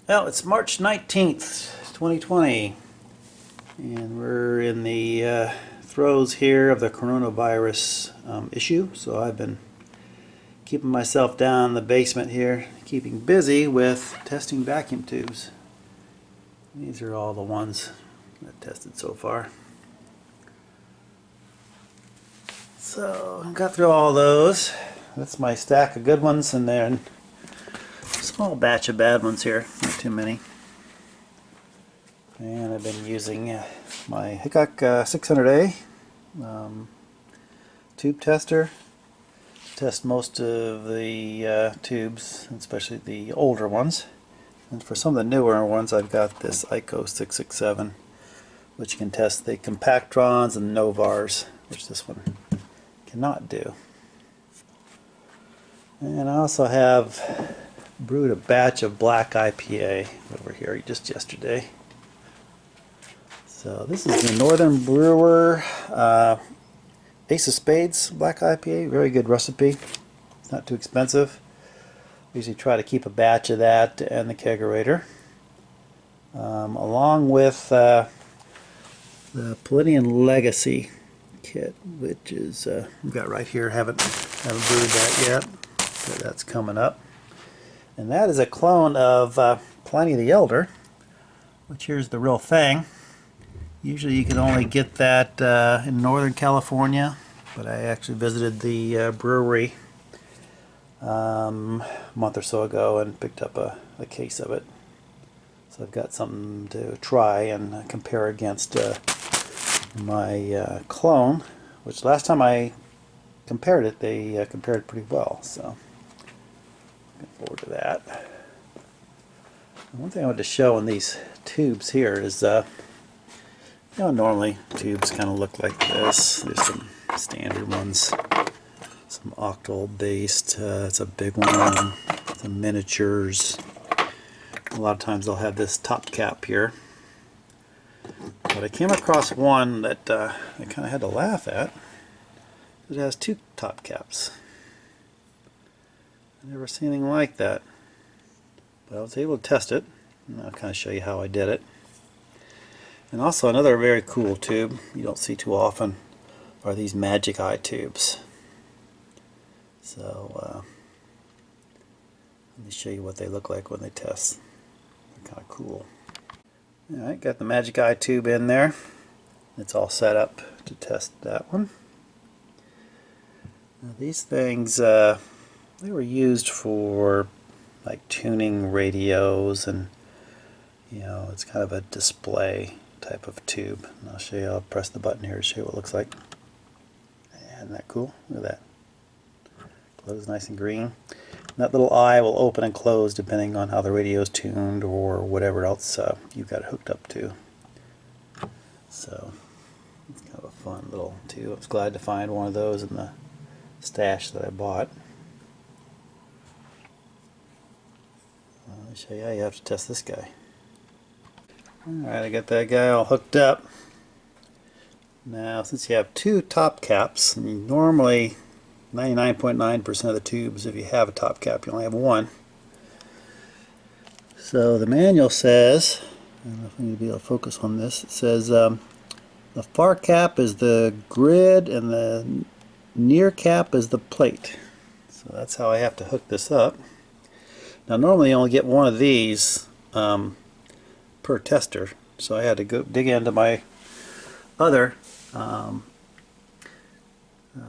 Well, it's March 19th, 2020, and we're in the throes here of the coronavirus issue. So I've been keeping myself down in the basement here, keeping busy with testing vacuum tubes. These are all the ones I've tested so far. So I got through all those. That's my stack of good ones, and then a small batch of bad ones here, not too many. And I've been using my Hickok 600A tube tester to test most of the tubes, especially the older ones. And for some of the newer ones, I've got this ICO 667, which can test the compactrons and novars, which this one cannot do. And I also have brewed a batch of black IPA over here just yesterday. So this is the Northern Brewer Ace of Spades Black IPA. Very good recipe. It's not too expensive. I usually try to keep a batch of that and the kegerator. Along with the Palladian Legacy kit, which is we've got right here. Haven't brewed that yet, but that's coming up. And that is a clone of Pliny the Elder, which here's the real thing. Usually you can only get that in Northern California, but I actually visited the brewery a month or so ago and picked up a case of it. So I've got something to try and compare against my clone, which last time I compared it, they compared it pretty well. So looking forward to that. And one thing I wanted to show in these tubes here is normally tubes kind of look like this. There's some standard ones, some octal based, it's a big one, some miniatures. A lot of times they'll have this top cap here. But I came across one that I kind of had to laugh at. It has two top caps. I've never seen anything like that. But I was able to test it, and I'll kind of show you how I did it. And also another very cool tube you don't see too often are these Magic Eye tubes. So let me show you what they look like when they test. They're kind of cool. Alright, got the Magic Eye tube in there. It's all set up to test that one. Now these things, they were used for like tuning radios, and it's kind of a display type of tube. And I'll show you, I'll press the button here to show you what it looks like. Isn't that cool? Look at that. Glows nice and green. And that little eye will open and close depending on how the radio is tuned or whatever else you've got it hooked up to. So it's kind of a fun little tube. I was glad to find one of those in the stash that I bought. Let me show you how you have to test this guy. Alright, I got that guy all hooked up. Now, since you have two top caps, and normally 99.9% of the tubes, if you have a top cap, you only have one. So the manual says, I don't know if I'm going to be able to focus on this, it says the far cap is the grid and the near cap is the plate. So that's how I have to hook this up. Now normally you only get one of these per tester, so I had to go dig into my other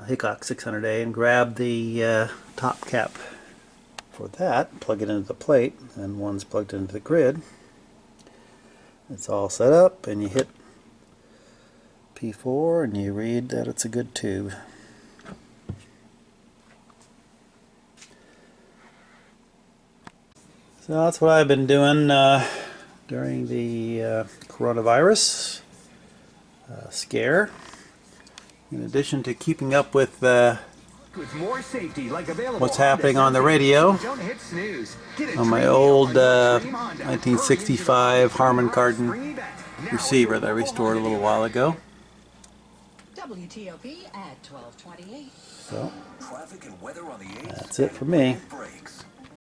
Hickok 600A and grab the top cap for that, plug it into the plate, and one's plugged into the grid. It's all set up, and you hit P4 and you read that it's a good tube. So that's what I've been doing during the coronavirus scare. In addition to keeping up with what's happening on the radio, on my old 1965 Harman Kardon receiver that I restored a little while ago. WTOP at 1228. So that's it for me.